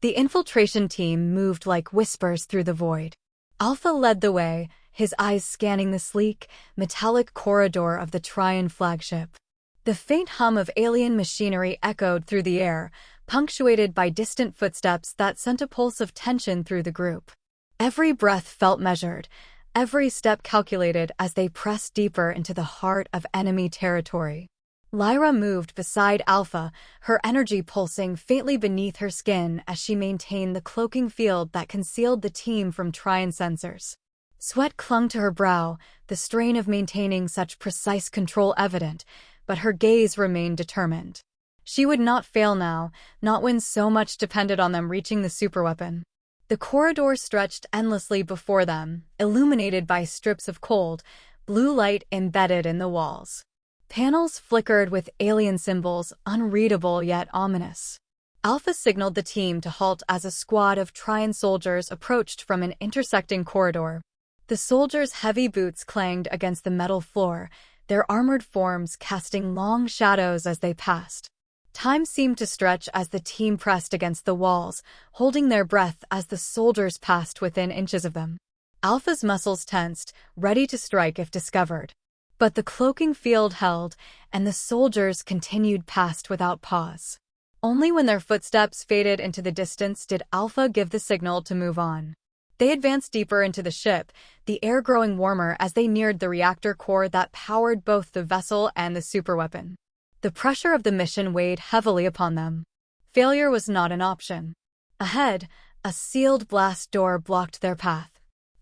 The infiltration team moved like whispers through the void. Alpha led the way, his eyes scanning the sleek, metallic corridor of the Trion flagship. The faint hum of alien machinery echoed through the air, punctuated by distant footsteps that sent a pulse of tension through the group. Every breath felt measured, every step calculated as they pressed deeper into the heart of enemy territory. Lyra moved beside Alpha, her energy pulsing faintly beneath her skin as she maintained the cloaking field that concealed the team from Trion sensors. Sweat clung to her brow, the strain of maintaining such precise control evident, but her gaze remained determined. She would not fail now, not when so much depended on them reaching the superweapon. The corridor stretched endlessly before them, illuminated by strips of cold, blue light embedded in the walls. Panels flickered with alien symbols, unreadable yet ominous. Alpha signaled the team to halt as a squad of Trion soldiers approached from an intersecting corridor. The soldiers' heavy boots clanged against the metal floor, their armored forms casting long shadows as they passed. Time seemed to stretch as the team pressed against the walls, holding their breath as the soldiers passed within inches of them. Alpha's muscles tensed, ready to strike if discovered. But the cloaking field held, and the soldiers continued past without pause. Only when their footsteps faded into the distance did Alpha give the signal to move on. They advanced deeper into the ship, the air growing warmer as they neared the reactor core that powered both the vessel and the superweapon. The pressure of the mission weighed heavily upon them. Failure was not an option. Ahead, a sealed blast door blocked their path.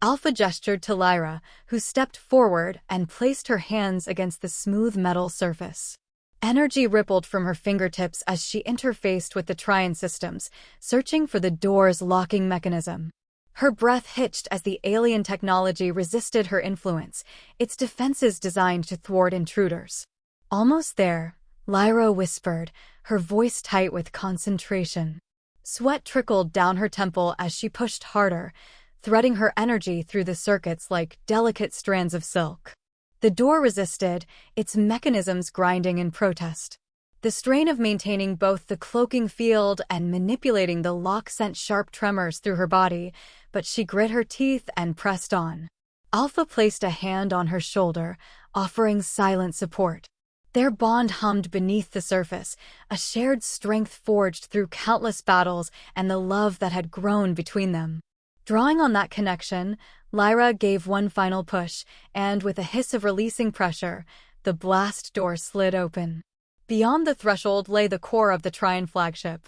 Alpha gestured to Lyra, who stepped forward and placed her hands against the smooth metal surface. Energy rippled from her fingertips as she interfaced with the Trion systems, searching for the door's locking mechanism. Her breath hitched as the alien technology resisted her influence, its defenses designed to thwart intruders. Almost there, Lyra whispered, her voice tight with concentration. Sweat trickled down her temple as she pushed harder, threading her energy through the circuits like delicate strands of silk. The door resisted, its mechanisms grinding in protest. The strain of maintaining both the cloaking field and manipulating the lock sent sharp tremors through her body, but she grit her teeth and pressed on. Alpha placed a hand on her shoulder, offering silent support. Their bond hummed beneath the surface, a shared strength forged through countless battles and the love that had grown between them. Drawing on that connection, Lyra gave one final push, and with a hiss of releasing pressure, the blast door slid open. Beyond the threshold lay the core of the Trion flagship.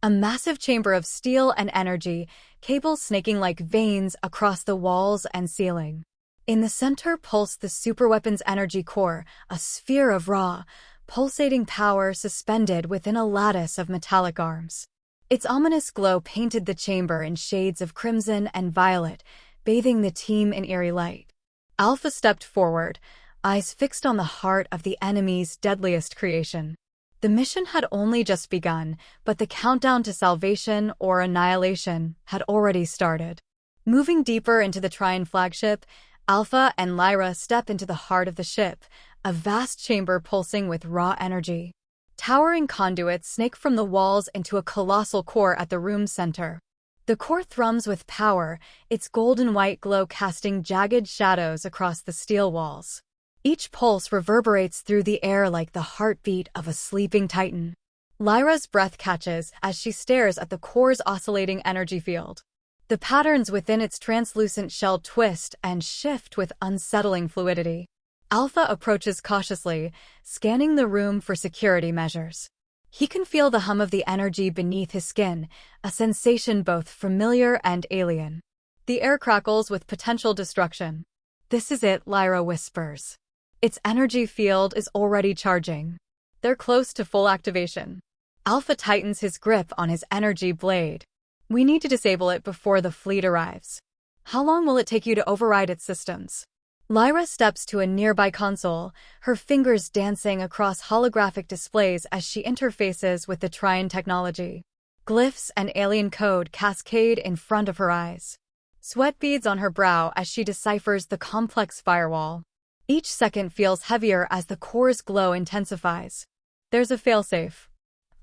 A massive chamber of steel and energy, cables snaking like veins across the walls and ceiling. In the center pulsed the superweapon's energy core, a sphere of raw, pulsating power suspended within a lattice of metallic arms. Its ominous glow painted the chamber in shades of crimson and violet, bathing the team in eerie light. Alpha stepped forward, eyes fixed on the heart of the enemy's deadliest creation. The mission had only just begun, but the countdown to salvation or annihilation had already started. Moving deeper into the Trion flagship, Alpha and Lyra step into the heart of the ship, a vast chamber pulsing with raw energy. Towering conduits snake from the walls into a colossal core at the room's center. The core thrums with power, its golden white glow casting jagged shadows across the steel walls. Each pulse reverberates through the air like the heartbeat of a sleeping titan. Lyra's breath catches as she stares at the core's oscillating energy field. The patterns within its translucent shell twist and shift with unsettling fluidity. Alpha approaches cautiously, scanning the room for security measures. He can feel the hum of the energy beneath his skin, a sensation both familiar and alien. The air crackles with potential destruction. "This is it," Lyra whispers. Its energy field is already charging. They're close to full activation. Alpha tightens his grip on his energy blade. "We need to disable it before the fleet arrives." "How long will it take you to override its systems?" Lyra steps to a nearby console, her fingers dancing across holographic displays as she interfaces with the Trion technology. Glyphs and alien code cascade in front of her eyes. Sweat beads on her brow as she deciphers the complex firewall. Each second feels heavier as the core's glow intensifies. "There's a failsafe."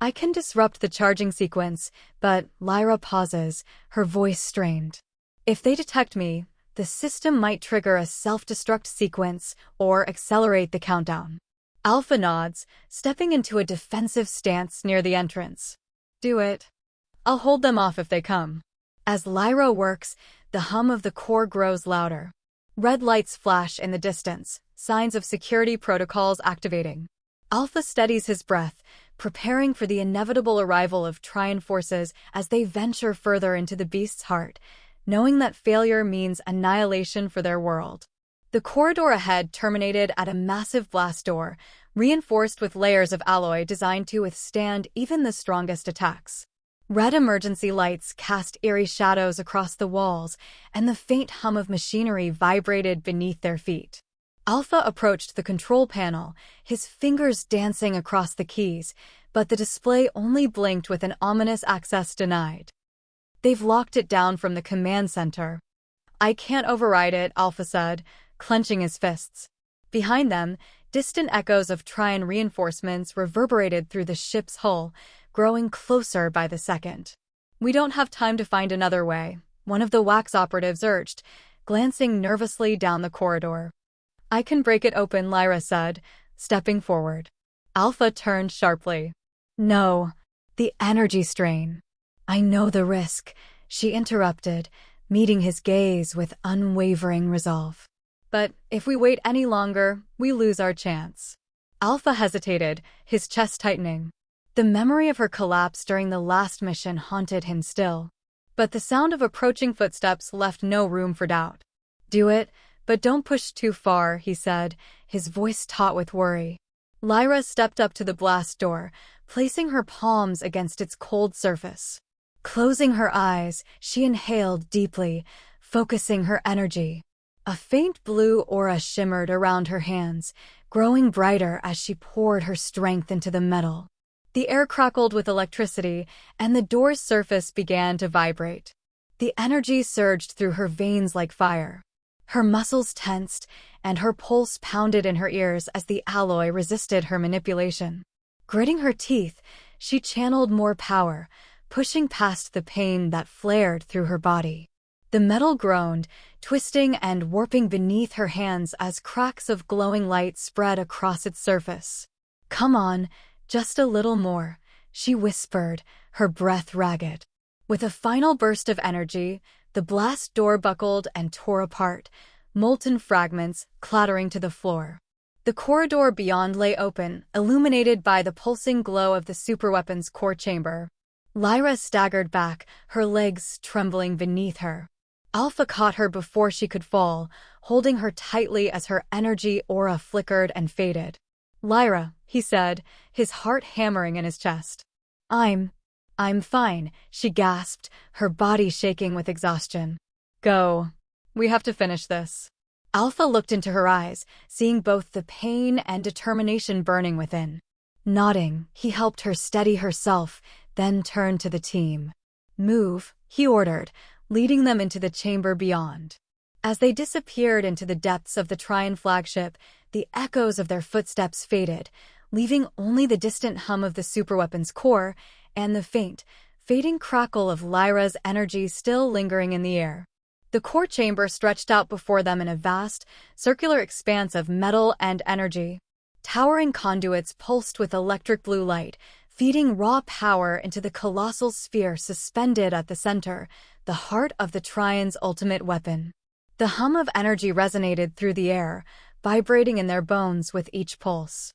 I can disrupt the charging sequence, but Lyra pauses, her voice strained. If they detect me, the system might trigger a self-destruct sequence or accelerate the countdown. Alpha nods, stepping into a defensive stance near the entrance. Do it. I'll hold them off if they come. As Lyra works, the hum of the core grows louder. Red lights flash in the distance, signs of security protocols activating. Alpha steadies his breath, preparing for the inevitable arrival of Trion forces as they venture further into the beast's heart, knowing that failure means annihilation for their world. The corridor ahead terminated at a massive blast door, reinforced with layers of alloy designed to withstand even the strongest attacks. Red emergency lights cast eerie shadows across the walls, and the faint hum of machinery vibrated beneath their feet. Alpha approached the control panel, his fingers dancing across the keys, but the display only blinked with an ominous access denied. They've locked it down from the command center. I can't override it, Alpha said, clenching his fists. Behind them, distant echoes of Trion reinforcements reverberated through the ship's hull, growing closer by the second. We don't have time to find another way, one of the wax operatives urged, glancing nervously down the corridor. I can break it open, Lyra said, stepping forward. Alpha turned sharply. No, the energy strain. I know the risk, she interrupted, meeting his gaze with unwavering resolve. But if we wait any longer, we lose our chance. Alpha hesitated, his chest tightening. The memory of her collapse during the last mission haunted him still. But the sound of approaching footsteps left no room for doubt. Do it, but don't push too far, he said, his voice taut with worry. Lyra stepped up to the blast door, placing her palms against its cold surface. Closing her eyes, she inhaled deeply, focusing her energy. A faint blue aura shimmered around her hands, growing brighter as she poured her strength into the metal. The air crackled with electricity, and the door's surface began to vibrate. The energy surged through her veins like fire. Her muscles tensed, and her pulse pounded in her ears as the alloy resisted her manipulation. Gritting her teeth, she channeled more power, pushing past the pain that flared through her body. The metal groaned, twisting and warping beneath her hands as cracks of glowing light spread across its surface. Come on, just a little more, she whispered, her breath ragged. With a final burst of energy, the blast door buckled and tore apart, molten fragments clattering to the floor. The corridor beyond lay open, illuminated by the pulsing glow of the superweapon's core chamber. Lyra staggered back, her legs trembling beneath her. Alpha caught her before she could fall, holding her tightly as her energy aura flickered and faded. Lyra, he said, his heart hammering in his chest. I'm fine, she gasped, her body shaking with exhaustion. Go. We have to finish this. Alpha looked into her eyes, seeing both the pain and determination burning within. Nodding, he helped her steady herself, then turned to the team. Move, he ordered, leading them into the chamber beyond. As they disappeared into the depths of the Trion flagship, the echoes of their footsteps faded, leaving only the distant hum of the superweapon's core and the faint, fading crackle of Lyra's energy still lingering in the air. The core chamber stretched out before them in a vast, circular expanse of metal and energy. Towering conduits pulsed with electric blue light, feeding raw power into the colossal sphere suspended at the center, the heart of the Trion's ultimate weapon. The hum of energy resonated through the air, vibrating in their bones with each pulse.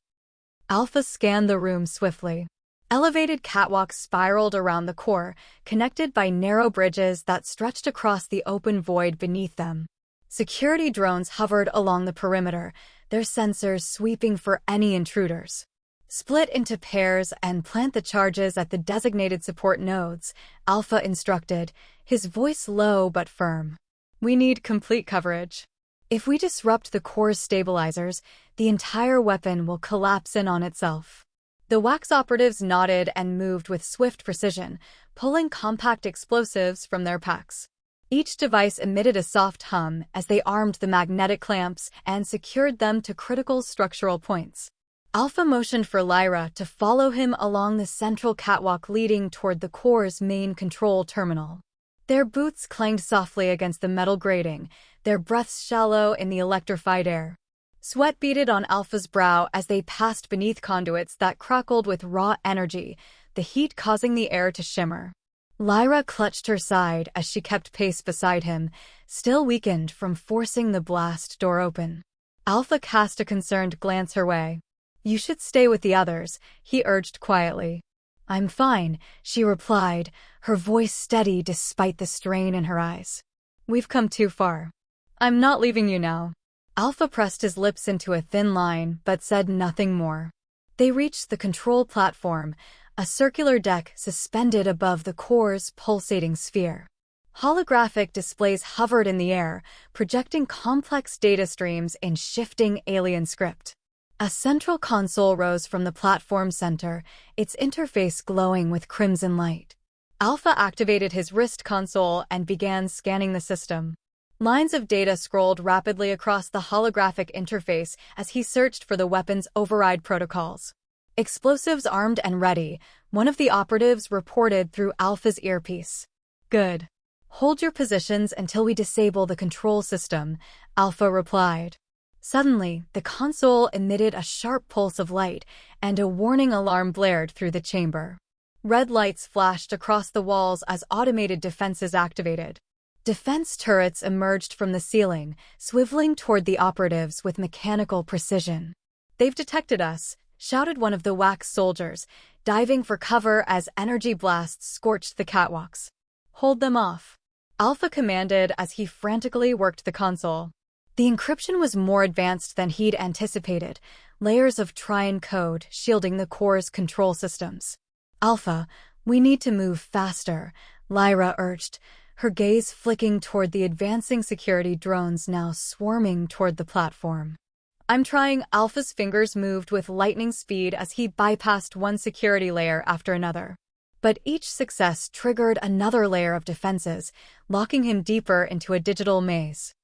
Alpha scanned the room swiftly. Elevated catwalks spiraled around the core, connected by narrow bridges that stretched across the open void beneath them. Security drones hovered along the perimeter, their sensors sweeping for any intruders. Split into pairs and plant the charges at the designated support nodes, Alpha instructed, his voice low but firm. We need complete coverage. If we disrupt the core's stabilizers, the entire weapon will collapse in on itself. The wax operatives nodded and moved with swift precision, pulling compact explosives from their packs. Each device emitted a soft hum as they armed the magnetic clamps and secured them to critical structural points. Alpha motioned for Lyra to follow him along the central catwalk leading toward the core's main control terminal. Their boots clanged softly against the metal grating, their breaths shallow in the electrified air. Sweat beaded on Alpha's brow as they passed beneath conduits that crackled with raw energy, the heat causing the air to shimmer. Lyra clutched her side as she kept pace beside him, still weakened from forcing the blast door open. Alpha cast a concerned glance her way. "You should stay with the others," he urged quietly. "I'm fine," she replied, her voice steady despite the strain in her eyes. "We've come too far. I'm not leaving you now." Alpha pressed his lips into a thin line but said nothing more. They reached the control platform, a circular deck suspended above the core's pulsating sphere. Holographic displays hovered in the air, projecting complex data streams in shifting alien script. A central console rose from the platform center, its interface glowing with crimson light. Alpha activated his wrist console and began scanning the system. Lines of data scrolled rapidly across the holographic interface as he searched for the weapon's override protocols. "Explosives armed and ready," one of the operatives reported through Alpha's earpiece. "Good. Hold your positions until we disable the control system," Alpha replied. Suddenly, the console emitted a sharp pulse of light, and a warning alarm blared through the chamber. Red lights flashed across the walls as automated defenses activated. Defense turrets emerged from the ceiling, swiveling toward the operatives with mechanical precision. "They've detected us," shouted one of the wax soldiers, diving for cover as energy blasts scorched the catwalks. "Hold them off," Alpha commanded as he frantically worked the console. The encryption was more advanced than he'd anticipated, layers of Trion code shielding the core's control systems. "Alpha, we need to move faster," Lyra urged, her gaze flicking toward the advancing security drones now swarming toward the platform. "I'm trying." Alpha's fingers moved with lightning speed as he bypassed one security layer after another. But each success triggered another layer of defenses, locking him deeper into a digital maze.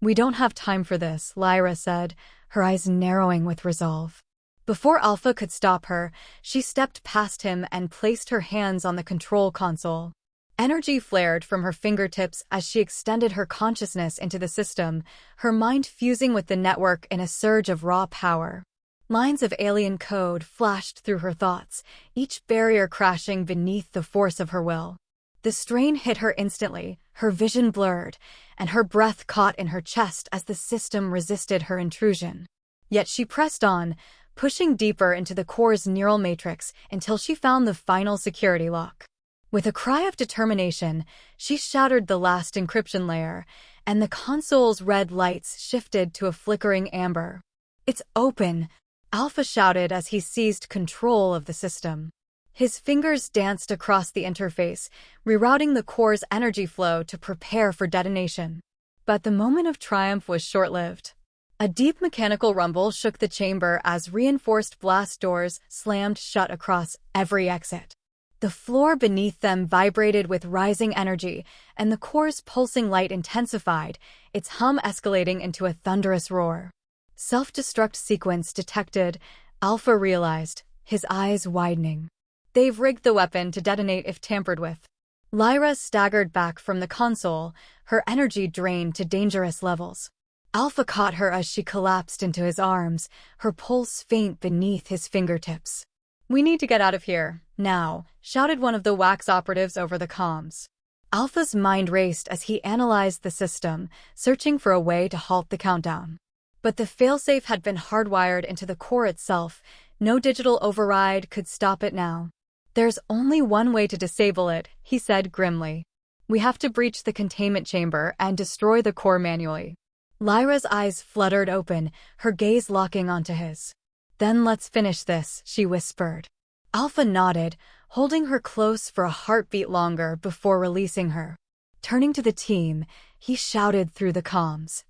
"We don't have time for this," Lyra said, her eyes narrowing with resolve. Before Alpha could stop her, she stepped past him and placed her hands on the control console. Energy flared from her fingertips as she extended her consciousness into the system, her mind fusing with the network in a surge of raw power. Lines of alien code flashed through her thoughts, each barrier crashing beneath the force of her will. The strain hit her instantly, her vision blurred, and her breath caught in her chest as the system resisted her intrusion. Yet she pressed on, pushing deeper into the core's neural matrix until she found the final security lock. With a cry of determination, she shattered the last encryption layer, and the console's red lights shifted to a flickering amber. "It's open," Alpha shouted as he seized control of the system. His fingers danced across the interface, rerouting the core's energy flow to prepare for detonation. But the moment of triumph was short-lived. A deep mechanical rumble shook the chamber as reinforced blast doors slammed shut across every exit. The floor beneath them vibrated with rising energy, and the core's pulsing light intensified, its hum escalating into a thunderous roar. Self-destruct sequence detected, Alpha realized, his eyes widening. "They've rigged the weapon to detonate if tampered with." Lyra staggered back from the console, her energy drained to dangerous levels. Alpha caught her as she collapsed into his arms, her pulse faint beneath his fingertips. "We need to get out of here, now," shouted one of the wax operatives over the comms. Alpha's mind raced as he analyzed the system, searching for a way to halt the countdown. But the failsafe had been hardwired into the core itself. No digital override could stop it now. "There's only one way to disable it," he said grimly. "We have to breach the containment chamber and destroy the core manually." Lyra's eyes fluttered open, her gaze locking onto his. "Then let's finish this," she whispered. Alpha nodded, holding her close for a heartbeat longer before releasing her. Turning to the team, he shouted through the comms.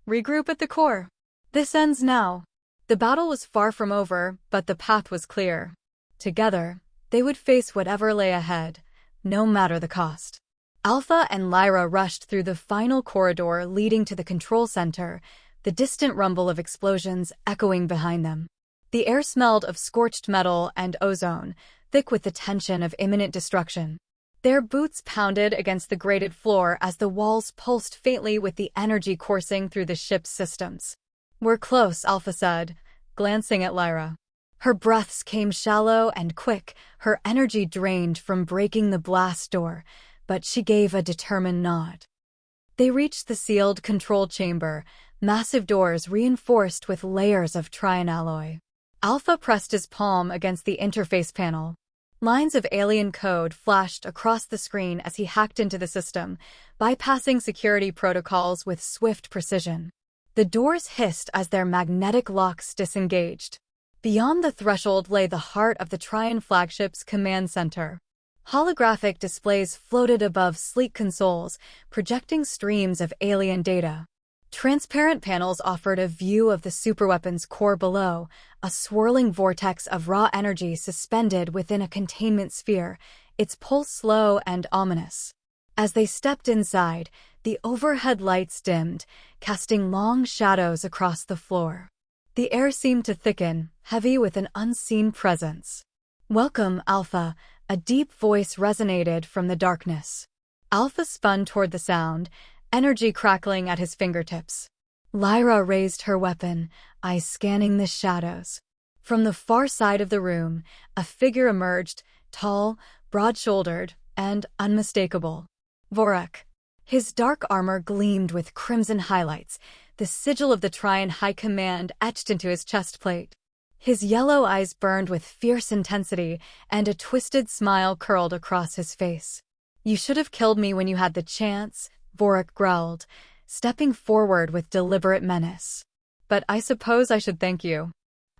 "Regroup at the core. This ends now." The battle was far from over, but the path was clear. Together, they would face whatever lay ahead, no matter the cost. Alpha and Lyra rushed through the final corridor leading to the control center, the distant rumble of explosions echoing behind them. The air smelled of scorched metal and ozone, thick with the tension of imminent destruction. Their boots pounded against the grated floor as the walls pulsed faintly with the energy coursing through the ship's systems. "We're close," Alpha said, glancing at Lyra. Her breaths came shallow and quick, her energy drained from breaking the blast door, but she gave a determined nod. They reached the sealed control chamber, massive doors reinforced with layers of Trion alloy. Alpha pressed his palm against the interface panel. Lines of alien code flashed across the screen as he hacked into the system, bypassing security protocols with swift precision. The doors hissed as their magnetic locks disengaged. Beyond the threshold lay the heart of the Trion flagship's command center. Holographic displays floated above sleek consoles, projecting streams of alien data. Transparent panels offered a view of the superweapon's core below, a swirling vortex of raw energy suspended within a containment sphere, its pulse slow and ominous. As they stepped inside, the overhead lights dimmed, casting long shadows across the floor. The air seemed to thicken, heavy with an unseen presence. "Welcome, Alpha," a deep voice resonated from the darkness. Alpha spun toward the sound, energy crackling at his fingertips. Lyra raised her weapon, eyes scanning the shadows. From the far side of the room, a figure emerged, tall, broad-shouldered, and unmistakable. Vorak. His dark armor gleamed with crimson highlights, the sigil of the Trion High Command etched into his chest plate. His yellow eyes burned with fierce intensity, and a twisted smile curled across his face. "You should have killed me when you had the chance," Vorak growled, stepping forward with deliberate menace. "But I suppose I should thank you.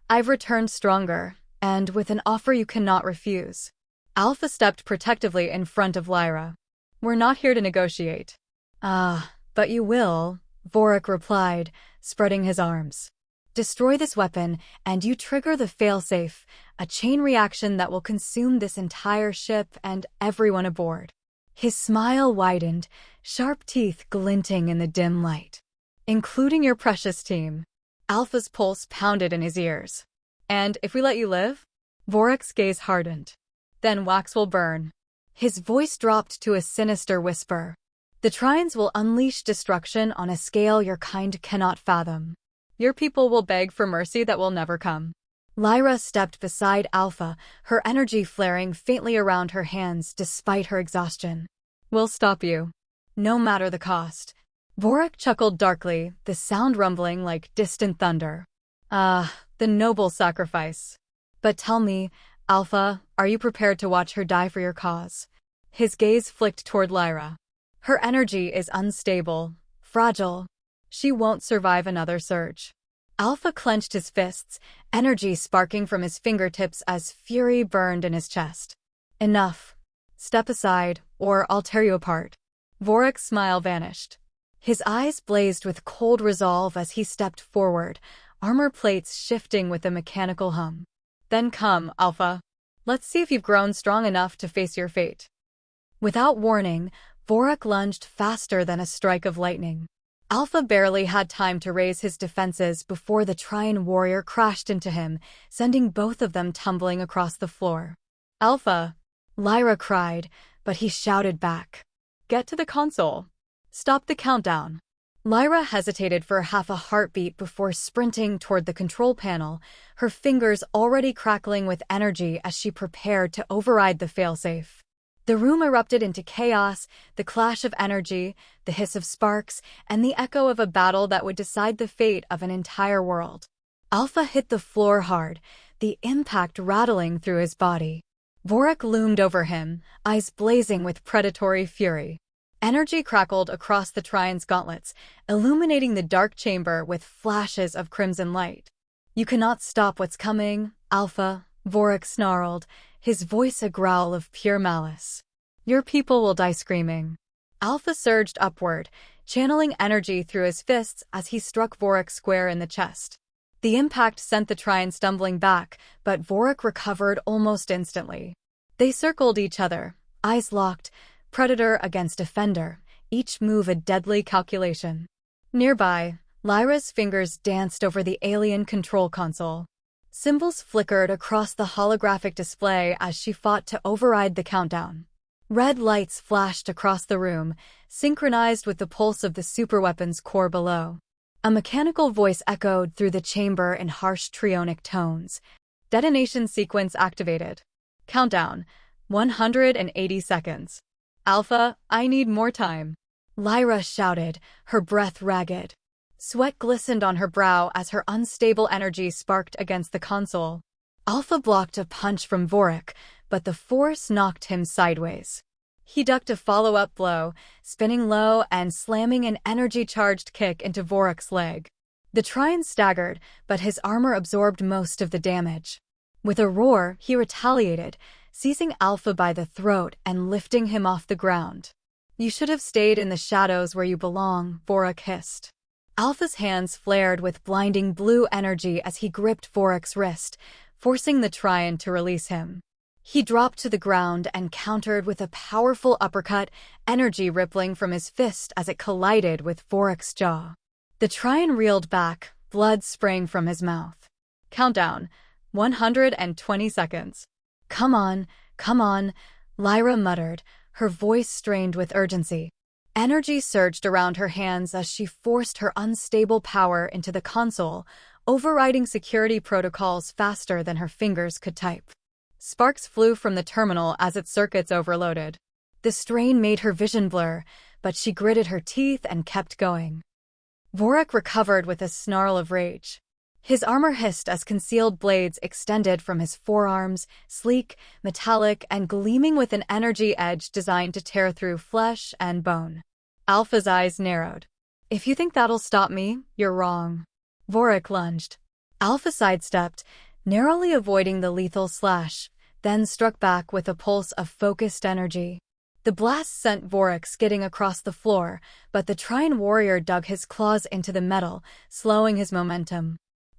I've returned stronger, and with an offer you cannot refuse." Alpha stepped protectively in front of Lyra. "We're not here to negotiate." "Ah, but you will," Vorak replied, spreading his arms. "Destroy this weapon, and you trigger the failsafe, a chain reaction that will consume this entire ship and everyone aboard." His smile widened, sharp teeth glinting in the dim light. "Including your precious team." Alpha's pulse pounded in his ears. "And if we let you live?" Vorak's gaze hardened. "Then wax will burn." His voice dropped to a sinister whisper. "The Trions will unleash destruction on a scale your kind cannot fathom. Your people will beg for mercy that will never come." Lyra stepped beside Alpha, her energy flaring faintly around her hands despite her exhaustion. "We'll stop you, no matter the cost." Vorak chuckled darkly, the sound rumbling like distant thunder. "Ah, the noble sacrifice. But tell me, Alpha, are you prepared to watch her die for your cause?" His gaze flicked toward Lyra. "Her energy is unstable, fragile. She won't survive another surge." Alpha clenched his fists, energy sparking from his fingertips as fury burned in his chest. "Enough. Step aside, or I'll tear you apart." Vorak's smile vanished. His eyes blazed with cold resolve as he stepped forward, armor plates shifting with a mechanical hum. "Then come, Alpha. Let's see if you've grown strong enough to face your fate." Without warning, Vorak lunged faster than a strike of lightning. Alpha barely had time to raise his defenses before the Trion warrior crashed into him, sending both of them tumbling across the floor. "Alpha!" Lyra cried, but he shouted back. "Get to the console. Stop the countdown." Lyra hesitated for half a heartbeat before sprinting toward the control panel, her fingers already crackling with energy as she prepared to override the failsafe. The room erupted into chaos, the clash of energy, the hiss of sparks, and the echo of a battle that would decide the fate of an entire world. Alpha hit the floor hard, the impact rattling through his body. Vorak loomed over him, eyes blazing with predatory fury. Energy crackled across the Trion's gauntlets, illuminating the dark chamber with flashes of crimson light. "You cannot stop what's coming, Alpha," Vorak snarled, his voice a growl of pure malice. "Your people will die screaming." Alpha surged upward, channeling energy through his fists as he struck Vorak square in the chest. The impact sent the Trion stumbling back, but Vorak recovered almost instantly. They circled each other, eyes locked, predator against defender, each move a deadly calculation. Nearby, Lyra's fingers danced over the alien control console. Symbols flickered across the holographic display as she fought to override the countdown. Red lights flashed across the room, synchronized with the pulse of the superweapon's core below. A mechanical voice echoed through the chamber in harsh trionic tones. Detonation sequence activated. Countdown, 180 seconds. Alpha, I need more time. Lyra shouted, her breath ragged. Sweat glistened on her brow as her unstable energy sparked against the console. Alpha blocked a punch from Vorik, but the force knocked him sideways. He ducked a follow-up blow, spinning low and slamming an energy-charged kick into Vorik's leg. The Trion staggered, but his armor absorbed most of the damage. With a roar, he retaliated, seizing Alpha by the throat and lifting him off the ground. You should have stayed in the shadows where you belong, Vorik hissed. Alpha's hands flared with blinding blue energy as he gripped Vorik's wrist, forcing the Trion to release him. He dropped to the ground and countered with a powerful uppercut, energy rippling from his fist as it collided with Vorik's jaw. The Trion reeled back, blood spraying from his mouth. Countdown, 120 seconds. Come on, Lyra muttered, her voice strained with urgency. Energy surged around her hands as she forced her unstable power into the console, overriding security protocols faster than her fingers could type. Sparks flew from the terminal as its circuits overloaded. The strain made her vision blur, but she gritted her teeth and kept going. Vorik recovered with a snarl of rage. His armor hissed as concealed blades extended from his forearms, sleek, metallic, and gleaming with an energy edge designed to tear through flesh and bone. Alpha's eyes narrowed. If you think that'll stop me, you're wrong. Vorik lunged. Alpha sidestepped, narrowly avoiding the lethal slash, then struck back with a pulse of focused energy. The blast sent Vorik skidding across the floor, but the Trion warrior dug his claws into the metal, slowing his momentum.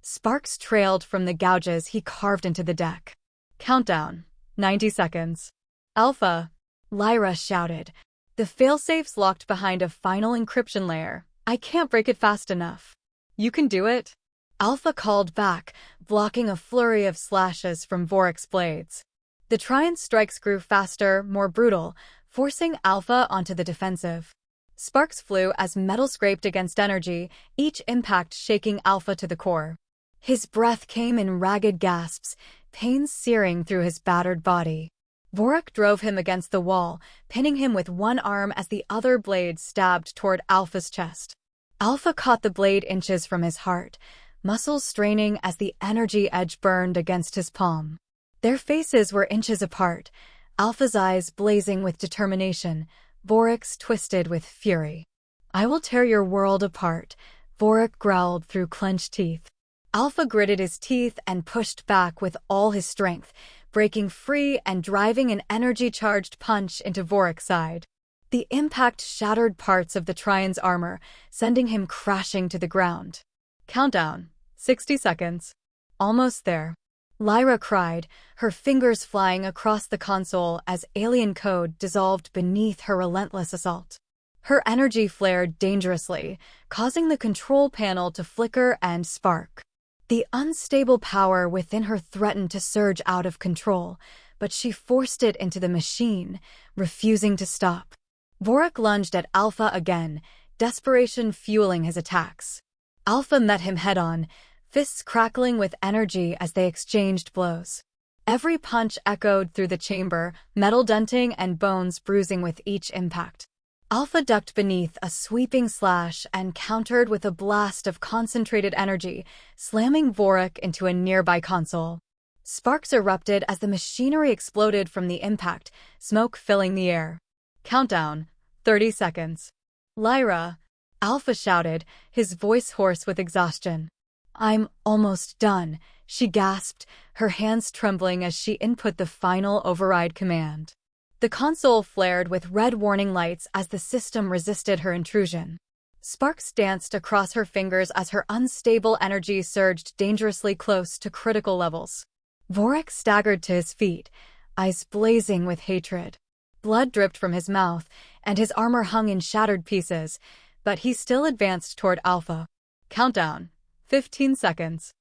Sparks trailed from the gouges he carved into the deck. Countdown, 90 seconds. Alpha, Lyra shouted. The failsafe's locked behind a final encryption layer. I can't break it fast enough. You can do it. Alpha called back, blocking a flurry of slashes from Vorik's blades. The Trion's strikes grew faster, more brutal, forcing Alpha onto the defensive. Sparks flew as metal scraped against energy, each impact shaking Alpha to the core. His breath came in ragged gasps, pain searing through his battered body. Vorik drove him against the wall, pinning him with one arm as the other blade stabbed toward Alpha's chest. Alpha caught the blade inches from his heart, muscles straining as the energy edge burned against his palm. Their faces were inches apart, Alpha's eyes blazing with determination, Vorik's twisted with fury. I will tear your world apart, Vorik growled through clenched teeth. Alpha gritted his teeth and pushed back with all his strength, breaking free and driving an energy-charged punch into Vorik's side. The impact shattered parts of the Trion's armor, sending him crashing to the ground. Countdown, 60 seconds. Almost there. Lyra cried, her fingers flying across the console as alien code dissolved beneath her relentless assault. Her energy flared dangerously, causing the control panel to flicker and spark. The unstable power within her threatened to surge out of control, but she forced it into the machine, refusing to stop. Vorik lunged at Alpha again, desperation fueling his attacks. Alpha met him head-on, fists crackling with energy as they exchanged blows. Every punch echoed through the chamber, metal denting and bones bruising with each impact. Alpha ducked beneath a sweeping slash and countered with a blast of concentrated energy, slamming Vorik into a nearby console. Sparks erupted as the machinery exploded from the impact, smoke filling the air. Countdown, 30 seconds. Lyra, Alpha shouted, his voice hoarse with exhaustion. I'm almost done, she gasped, her hands trembling as she input the final override command. The console flared with red warning lights as the system resisted her intrusion. Sparks danced across her fingers as her unstable energy surged dangerously close to critical levels. Vorik staggered to his feet, eyes blazing with hatred. Blood dripped from his mouth, and his armor hung in shattered pieces, but he still advanced toward Alpha. Countdown, 15 seconds.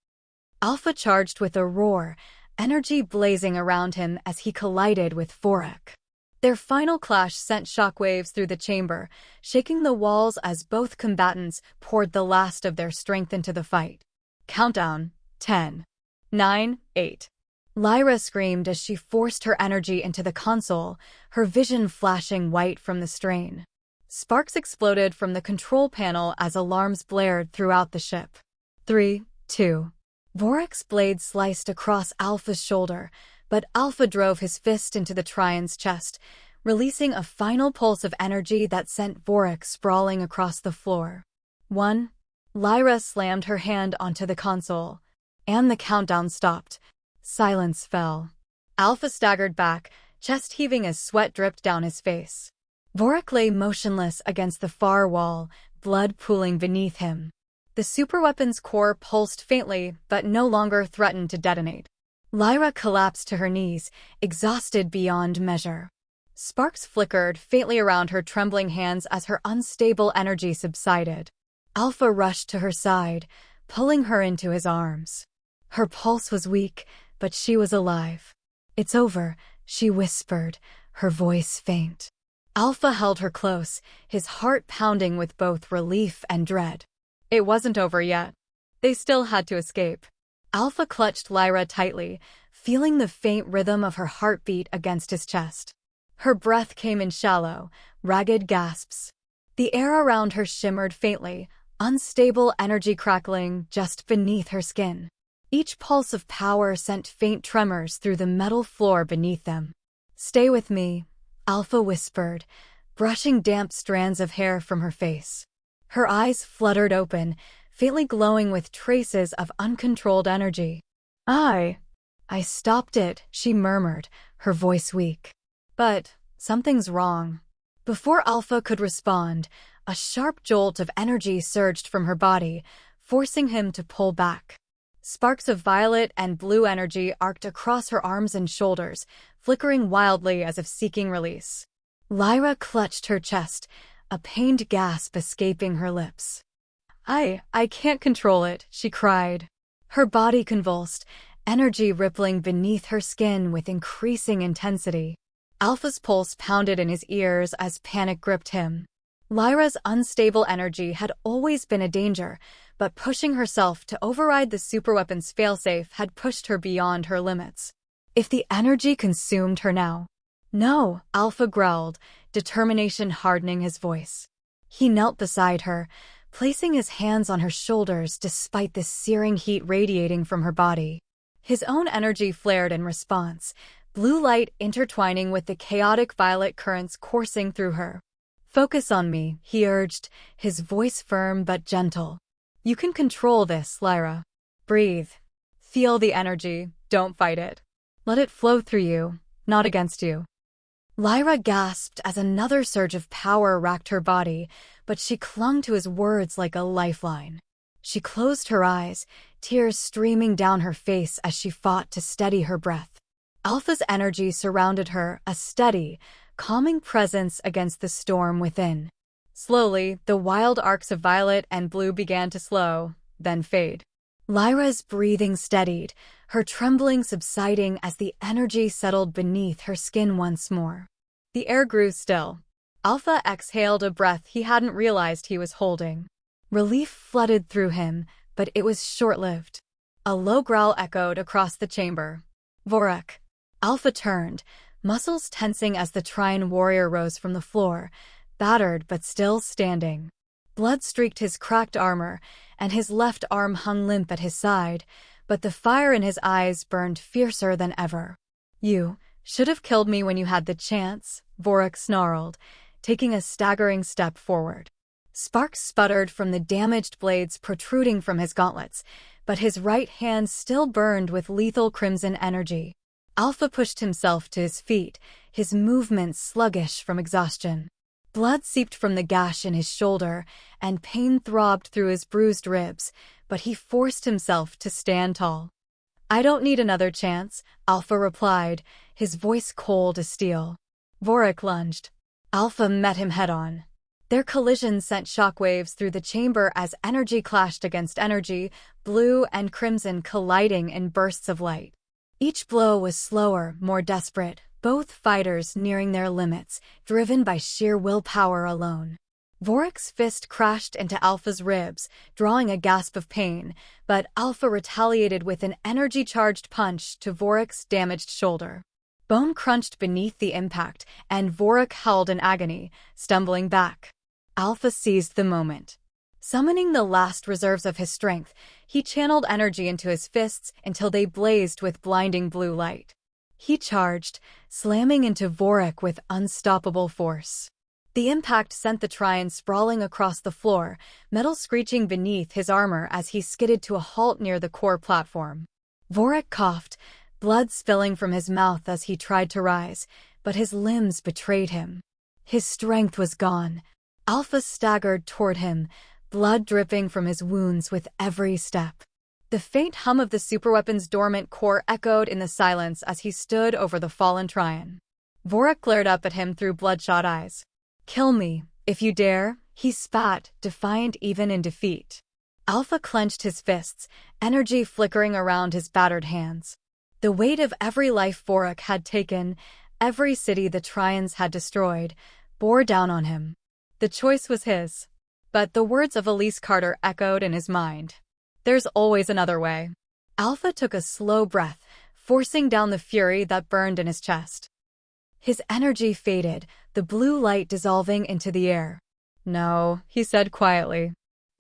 Alpha charged with a roar, energy blazing around him as he collided with Vorik. Their final clash sent shockwaves through the chamber, shaking the walls as both combatants poured the last of their strength into the fight. Countdown: 10, 9, 8. Lyra screamed as she forced her energy into the console, her vision flashing white from the strain. Sparks exploded from the control panel as alarms blared throughout the ship. 3, 2. Vorik's blade sliced across Alpha's shoulder, but Alpha drove his fist into the Trion's chest, releasing a final pulse of energy that sent Vorik sprawling across the floor. 1. Lyra slammed her hand onto the console, and the countdown stopped. Silence fell. Alpha staggered back, chest heaving as sweat dripped down his face. Vorik lay motionless against the far wall, blood pooling beneath him. The superweapon's core pulsed faintly, but no longer threatened to detonate. Lyra collapsed to her knees, exhausted beyond measure. Sparks flickered faintly around her trembling hands as her unstable energy subsided. Alpha rushed to her side, pulling her into his arms. Her pulse was weak, but she was alive. "It's over," she whispered, her voice faint. Alpha held her close, his heart pounding with both relief and dread. It wasn't over yet. They still had to escape. Alpha clutched Lyra tightly, feeling the faint rhythm of her heartbeat against his chest. Her breath came in shallow, ragged gasps. The air around her shimmered faintly, unstable energy crackling just beneath her skin. Each pulse of power sent faint tremors through the metal floor beneath them. "Stay with me," Alpha whispered, brushing damp strands of hair from her face. Her eyes fluttered open, faintly glowing with traces of uncontrolled energy. I stopped it," she murmured, her voice weak. "But something's wrong." Before Alpha could respond, a sharp jolt of energy surged from her body, forcing him to pull back. Sparks of violet and blue energy arced across her arms and shoulders, flickering wildly as if seeking release. Lyra clutched her chest, a pained gasp escaping her lips. I can't control it," she cried. Her body convulsed, energy rippling beneath her skin with increasing intensity. Alpha's pulse pounded in his ears as panic gripped him. Lyra's unstable energy had always been a danger, but pushing herself to override the superweapon's failsafe had pushed her beyond her limits. If the energy consumed her now? "No," Alpha growled, determination hardening his voice. He knelt beside her, placing his hands on her shoulders despite the searing heat radiating from her body. His own energy flared in response, blue light intertwining with the chaotic violet currents coursing through her. "Focus on me," he urged, his voice firm but gentle. "You can control this, Lyra. Breathe. Feel the energy, don't fight it. Let it flow through you, not against you." Lyra gasped as another surge of power racked her body, but she clung to his words like a lifeline. She closed her eyes, tears streaming down her face as she fought to steady her breath. Alpha's energy surrounded her, a steady, calming presence against the storm within. Slowly, the wild arcs of violet and blue began to slow, then fade. Lyra's breathing steadied, her trembling subsiding as the energy settled beneath her skin once more. The air grew still. Alpha exhaled a breath he hadn't realized he was holding. Relief flooded through him, but it was short-lived. A low growl echoed across the chamber. "Vorik." Alpha turned, muscles tensing as the Trion warrior rose from the floor, battered but still standing. Blood streaked his cracked armor, and his left arm hung limp at his side, but the fire in his eyes burned fiercer than ever. "You should have killed me when you had the chance," Vorik snarled, taking a staggering step forward. Sparks sputtered from the damaged blades protruding from his gauntlets, but his right hand still burned with lethal crimson energy. Alpha pushed himself to his feet, his movements sluggish from exhaustion. Blood seeped from the gash in his shoulder, and pain throbbed through his bruised ribs, but he forced himself to stand tall. "I don't need another chance," Alpha replied, his voice cold as steel. Vorik lunged. Alpha met him head-on. Their collision sent shockwaves through the chamber as energy clashed against energy, blue and crimson colliding in bursts of light. Each blow was slower, more desperate, both fighters nearing their limits, driven by sheer willpower alone. Vorok's fist crashed into Alpha's ribs, drawing a gasp of pain, but Alpha retaliated with an energy-charged punch to Vorok's damaged shoulder. Bone crunched beneath the impact, and Vorok howled in agony, stumbling back. Alpha seized the moment. Summoning the last reserves of his strength, he channeled energy into his fists until they blazed with blinding blue light. He charged, slamming into Vorok with unstoppable force. The impact sent the Trion sprawling across the floor, metal screeching beneath his armor as he skidded to a halt near the core platform. Vorok coughed, blood spilling from his mouth as he tried to rise, but his limbs betrayed him. His strength was gone. Alpha staggered toward him, blood dripping from his wounds with every step. The faint hum of the superweapon's dormant core echoed in the silence as he stood over the fallen Trion. Vorok glared up at him through bloodshot eyes. "Kill me, if you dare," he spat, defiant even in defeat. Alpha clenched his fists, energy flickering around his battered hands. The weight of every life Vorok had taken, every city the Trions had destroyed, bore down on him. The choice was his. But the words of Elise Carter echoed in his mind. "There's always another way." Alpha took a slow breath, forcing down the fury that burned in his chest. His energy faded, the blue light dissolving into the air. "No," he said quietly.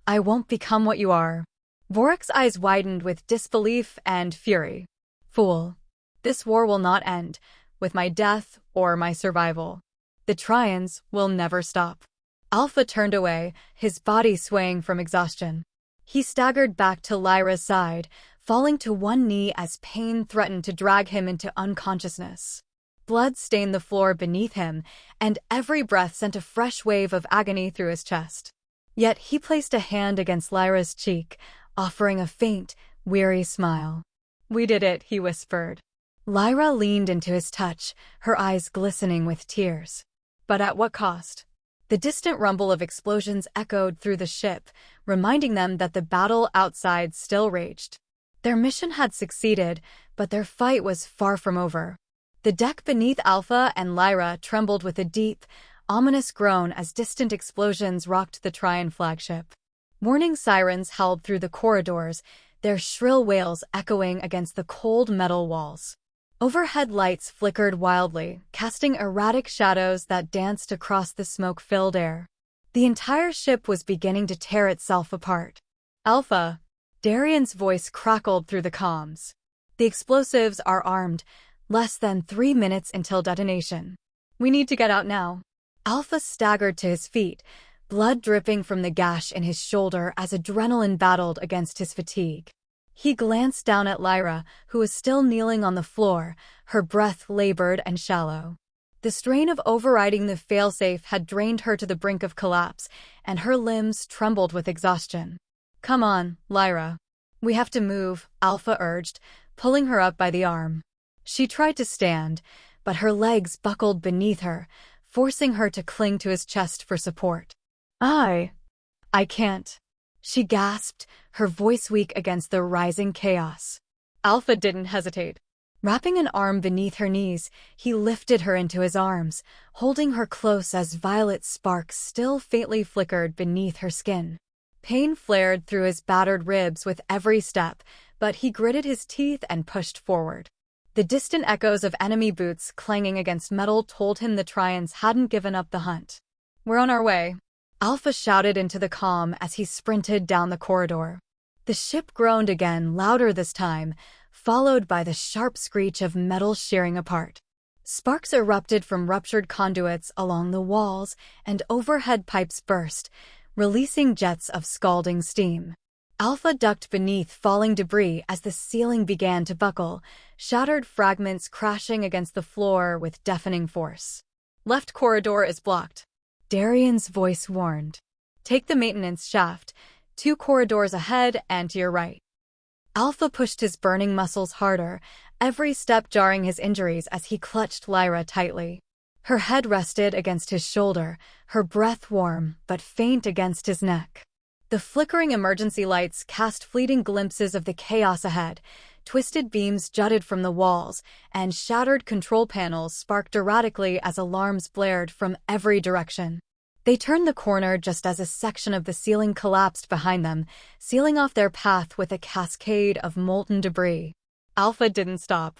"I won't become what you are." Vorok's eyes widened with disbelief and fury. "Fool. This war will not end, with my death or my survival. The Trions will never stop." Alpha turned away, his body swaying from exhaustion. He staggered back to Lyra's side, falling to one knee as pain threatened to drag him into unconsciousness. Blood stained the floor beneath him, and every breath sent a fresh wave of agony through his chest. Yet he placed a hand against Lyra's cheek, offering a faint, weary smile. "We did it," he whispered. Lyra leaned into his touch, her eyes glistening with tears. But at what cost? The distant rumble of explosions echoed through the ship, reminding them that the battle outside still raged. Their mission had succeeded, but their fight was far from over. The deck beneath Alpha and Lyra trembled with a deep, ominous groan as distant explosions rocked the Trion flagship. Warning sirens howled through the corridors, their shrill wails echoing against the cold metal walls. Overhead lights flickered wildly, casting erratic shadows that danced across the smoke-filled air. The entire ship was beginning to tear itself apart. "Alpha," Darian's voice crackled through the comms. "The explosives are armed, less than 3 minutes until detonation. We need to get out now." Alpha staggered to his feet, blood dripping from the gash in his shoulder as adrenaline battled against his fatigue. He glanced down at Lyra, who was still kneeling on the floor, her breath labored and shallow. The strain of overriding the failsafe had drained her to the brink of collapse, and her limbs trembled with exhaustion. "Come on, Lyra. We have to move," Alpha urged, pulling her up by the arm. She tried to stand, but her legs buckled beneath her, forcing her to cling to his chest for support. I can't," she gasped, her voice weak against the rising chaos. Alpha didn't hesitate. Wrapping an arm beneath her knees, he lifted her into his arms, holding her close as violet sparks still faintly flickered beneath her skin. Pain flared through his battered ribs with every step, but he gritted his teeth and pushed forward. The distant echoes of enemy boots clanging against metal told him the Trions hadn't given up the hunt. "We're on our way," Alpha shouted into the comm as he sprinted down the corridor. The ship groaned again, louder this time, followed by the sharp screech of metal shearing apart. Sparks erupted from ruptured conduits along the walls, and overhead pipes burst, releasing jets of scalding steam. Alpha ducked beneath falling debris as the ceiling began to buckle, shattered fragments crashing against the floor with deafening force. "Left corridor is blocked," Darian's voice warned. "Take the maintenance shaft, 2 corridors ahead and to your right." Alpha pushed his burning muscles harder, every step jarring his injuries as he clutched Lyra tightly. Her head rested against his shoulder, her breath warm but faint against his neck. The flickering emergency lights cast fleeting glimpses of the chaos ahead. Twisted beams jutted from the walls, and shattered control panels sparked erratically as alarms blared from every direction. They turned the corner just as a section of the ceiling collapsed behind them, sealing off their path with a cascade of molten debris. Alpha didn't stop.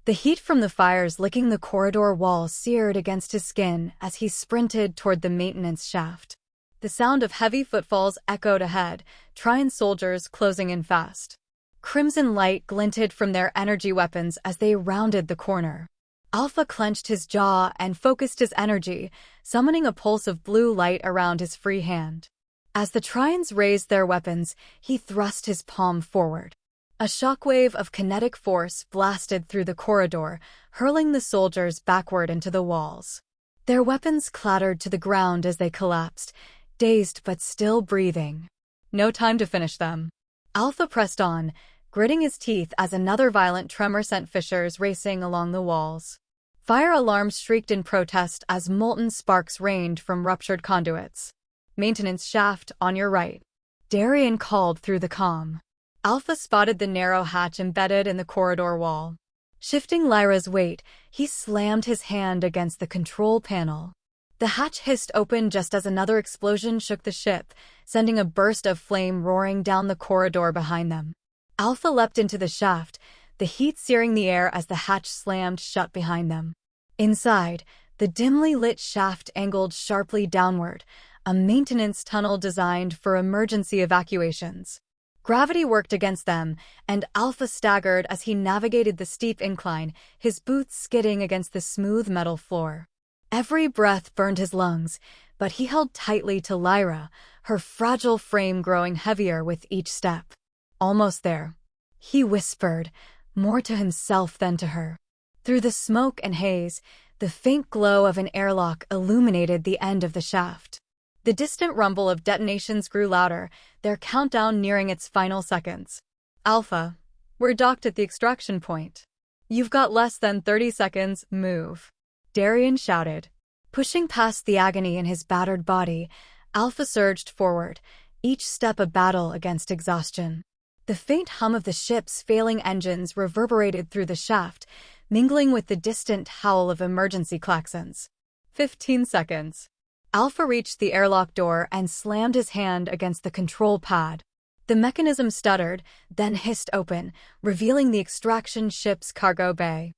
The heat from the fires licking the corridor wall seared against his skin as he sprinted toward the maintenance shaft. The sound of heavy footfalls echoed ahead, Trion soldiers closing in fast. Crimson light glinted from their energy weapons as they rounded the corner. Alpha clenched his jaw and focused his energy, summoning a pulse of blue light around his free hand. As the Trions raised their weapons, he thrust his palm forward. A shockwave of kinetic force blasted through the corridor, hurling the soldiers backward into the walls. Their weapons clattered to the ground as they collapsed, dazed but still breathing. No time to finish them. Alpha pressed on, gritting his teeth as another violent tremor sent fissures racing along the walls. Fire alarms shrieked in protest as molten sparks rained from ruptured conduits. "Maintenance shaft on your right," Darian called through the comm. Alpha spotted the narrow hatch embedded in the corridor wall. Shifting Lyra's weight, he slammed his hand against the control panel. The hatch hissed open just as another explosion shook the ship, sending a burst of flame roaring down the corridor behind them. Alpha leapt into the shaft, the heat searing the air as the hatch slammed shut behind them. Inside, the dimly lit shaft angled sharply downward, a maintenance tunnel designed for emergency evacuations. Gravity worked against them, and Alpha staggered as he navigated the steep incline, his boots skidding against the smooth metal floor. Every breath burned his lungs, but he held tightly to Lyra, her fragile frame growing heavier with each step. "Almost there," he whispered, more to himself than to her. Through the smoke and haze, the faint glow of an airlock illuminated the end of the shaft. The distant rumble of detonations grew louder, their countdown nearing its final seconds. "Alpha, we're docked at the extraction point. You've got less than 30 seconds, move," Darian shouted. Pushing past the agony in his battered body, Alpha surged forward, each step a battle against exhaustion. The faint hum of the ship's failing engines reverberated through the shaft, mingling with the distant howl of emergency klaxons. 15 seconds. Alpha reached the airlock door and slammed his hand against the control pad. The mechanism stuttered, then hissed open, revealing the extraction ship's cargo bay.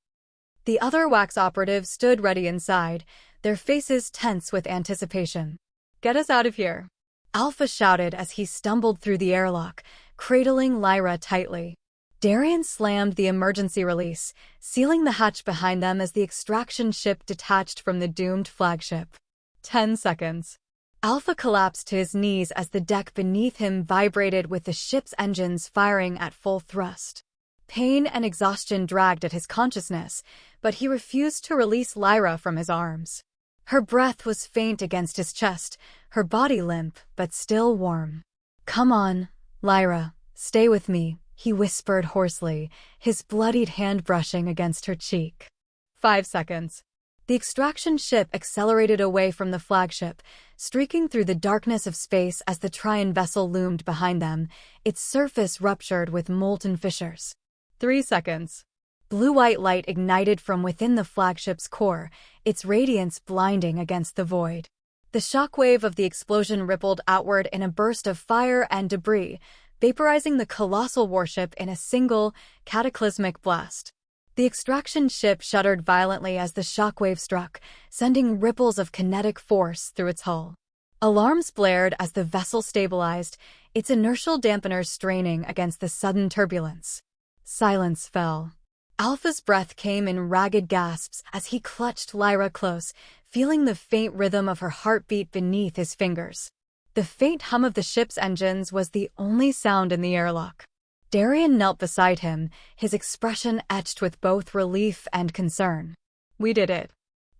The other wax operatives stood ready inside, their faces tense with anticipation. "Get us out of here," Alpha shouted as he stumbled through the airlock, cradling Lyra tightly. Darian slammed the emergency release, sealing the hatch behind them as the extraction ship detached from the doomed flagship. 10 seconds. Alpha collapsed to his knees as the deck beneath him vibrated with the ship's engines firing at full thrust. Pain and exhaustion dragged at his consciousness, but he refused to release Lyra from his arms. Her breath was faint against his chest, her body limp but still warm. "Come on, Lyra, stay with me," he whispered hoarsely, his bloodied hand brushing against her cheek. 5 seconds. The extraction ship accelerated away from the flagship, streaking through the darkness of space as the Trion vessel loomed behind them, its surface ruptured with molten fissures. 3 seconds. Blue-white light ignited from within the flagship's core, its radiance blinding against the void. The shockwave of the explosion rippled outward in a burst of fire and debris, vaporizing the colossal warship in a single, cataclysmic blast. The extraction ship shuddered violently as the shockwave struck, sending ripples of kinetic force through its hull. Alarms blared as the vessel stabilized, its inertial dampeners straining against the sudden turbulence. Silence fell. Alpha's breath came in ragged gasps as he clutched Lyra close, feeling the faint rhythm of her heartbeat beneath his fingers. The faint hum of the ship's engines was the only sound in the airlock. Darian knelt beside him, his expression etched with both relief and concern. "We did it.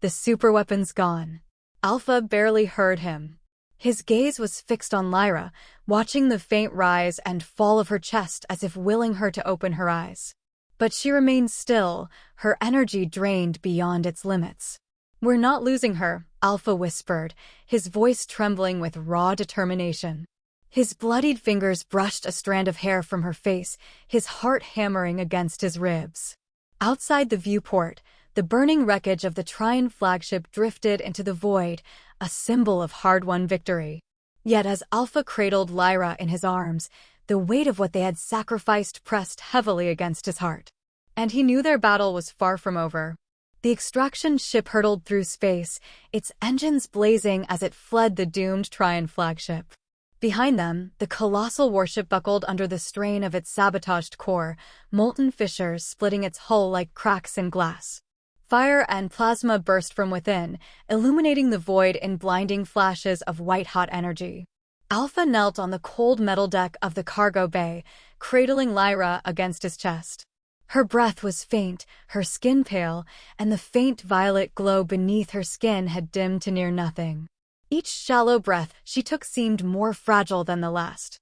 The superweapon's gone." Alpha barely heard him. His gaze was fixed on Lyra, watching the faint rise and fall of her chest as if willing her to open her eyes. But she remained still, her energy drained beyond its limits. "We're not losing her," Alpha whispered, his voice trembling with raw determination. His bloodied fingers brushed a strand of hair from her face, his heart hammering against his ribs. Outside the viewport, the burning wreckage of the Trion flagship drifted into the void, a symbol of hard-won victory. Yet as Alpha cradled Lyra in his arms, the weight of what they had sacrificed pressed heavily against his heart. And he knew their battle was far from over. The extraction ship hurtled through space, its engines blazing as it fled the doomed Trion flagship. Behind them, the colossal warship buckled under the strain of its sabotaged core, molten fissures splitting its hull like cracks in glass. Fire and plasma burst from within, illuminating the void in blinding flashes of white-hot energy. Alpha knelt on the cold metal deck of the cargo bay, cradling Lyra against his chest. Her breath was faint, her skin pale, and the faint violet glow beneath her skin had dimmed to near nothing. Each shallow breath she took seemed more fragile than the last.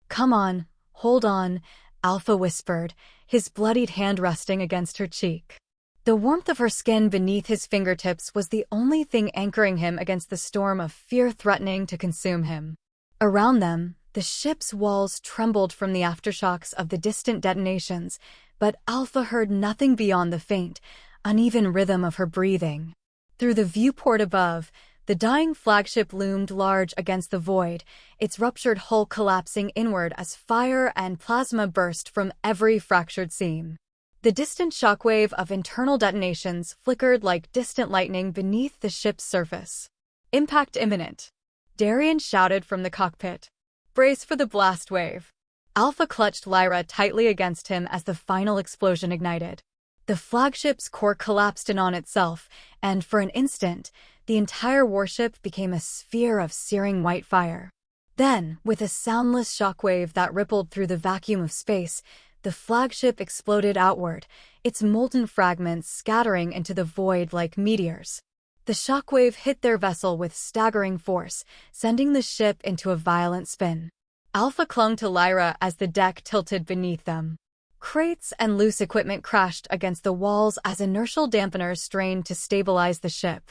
"Come on, hold on," Alpha whispered, his bloodied hand resting against her cheek. The warmth of her skin beneath his fingertips was the only thing anchoring him against the storm of fear threatening to consume him. Around them, the ship's walls trembled from the aftershocks of the distant detonations, but Alpha heard nothing beyond the faint, uneven rhythm of her breathing. Through the viewport above, the dying flagship loomed large against the void, its ruptured hull collapsing inward as fire and plasma burst from every fractured seam. The distant shockwave of internal detonations flickered like distant lightning beneath the ship's surface. "Impact imminent," Darian shouted from the cockpit. "Brace for the blast wave." Alpha clutched Lyra tightly against him as the final explosion ignited. The flagship's core collapsed in on itself, and for an instant, the entire warship became a sphere of searing white fire. Then, with a soundless shockwave that rippled through the vacuum of space, the flagship exploded outward, its molten fragments scattering into the void like meteors. The shockwave hit their vessel with staggering force, sending the ship into a violent spin. Alpha clung to Lyra as the deck tilted beneath them. Crates and loose equipment crashed against the walls as inertial dampeners strained to stabilize the ship.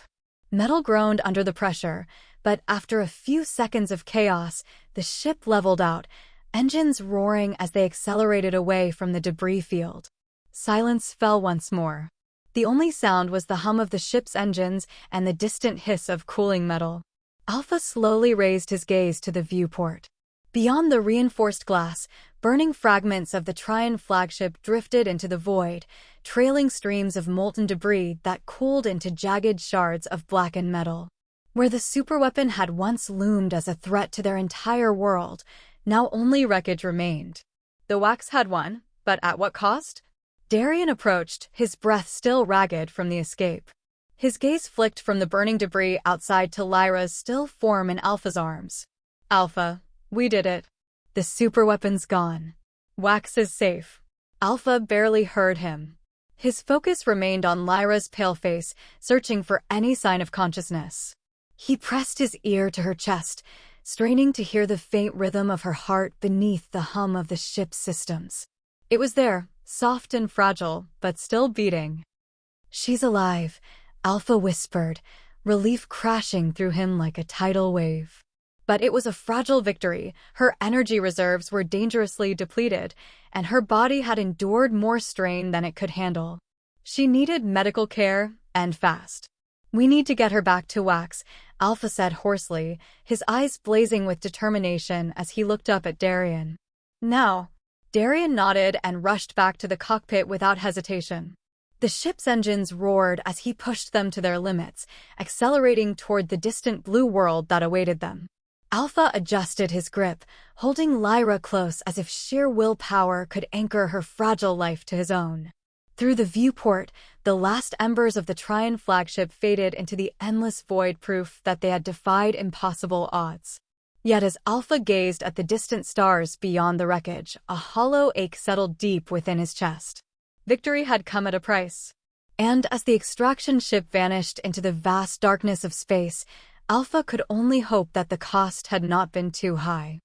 Metal groaned under the pressure, but after a few seconds of chaos, the ship leveled out, engines roaring as they accelerated away from the debris field. Silence fell once more. The only sound was the hum of the ship's engines and the distant hiss of cooling metal. Alpha slowly raised his gaze to the viewport. Beyond the reinforced glass, burning fragments of the Trion flagship drifted into the void, trailing streams of molten debris that cooled into jagged shards of blackened metal. Where the superweapon had once loomed as a threat to their entire world, now only wreckage remained. The Wax had won, but at what cost? Darian approached, his breath still ragged from the escape. His gaze flicked from the burning debris outside to Lyra's still form in Alpha's arms. "Alpha, we did it. The superweapon's gone. Wax is safe." Alpha barely heard him. His focus remained on Lyra's pale face, searching for any sign of consciousness. He pressed his ear to her chest, straining to hear the faint rhythm of her heart beneath the hum of the ship's systems. It was there, soft and fragile, but still beating. "She's alive," Alpha whispered, relief crashing through him like a tidal wave. But it was a fragile victory. Her energy reserves were dangerously depleted, and her body had endured more strain than it could handle. She needed medical care, and fast. "We need to get her back to Wax," Alpha said hoarsely, his eyes blazing with determination as he looked up at Darian. "Now." Darian nodded and rushed back to the cockpit without hesitation. The ship's engines roared as he pushed them to their limits, accelerating toward the distant blue world that awaited them. Alpha adjusted his grip, holding Lyra close as if sheer willpower could anchor her fragile life to his own. Through the viewport, the last embers of the Trion flagship faded into the endless void, proof that they had defied impossible odds. Yet as Alpha gazed at the distant stars beyond the wreckage, a hollow ache settled deep within his chest. Victory had come at a price. And as the extraction ship vanished into the vast darkness of space, Alpha could only hope that the cost had not been too high.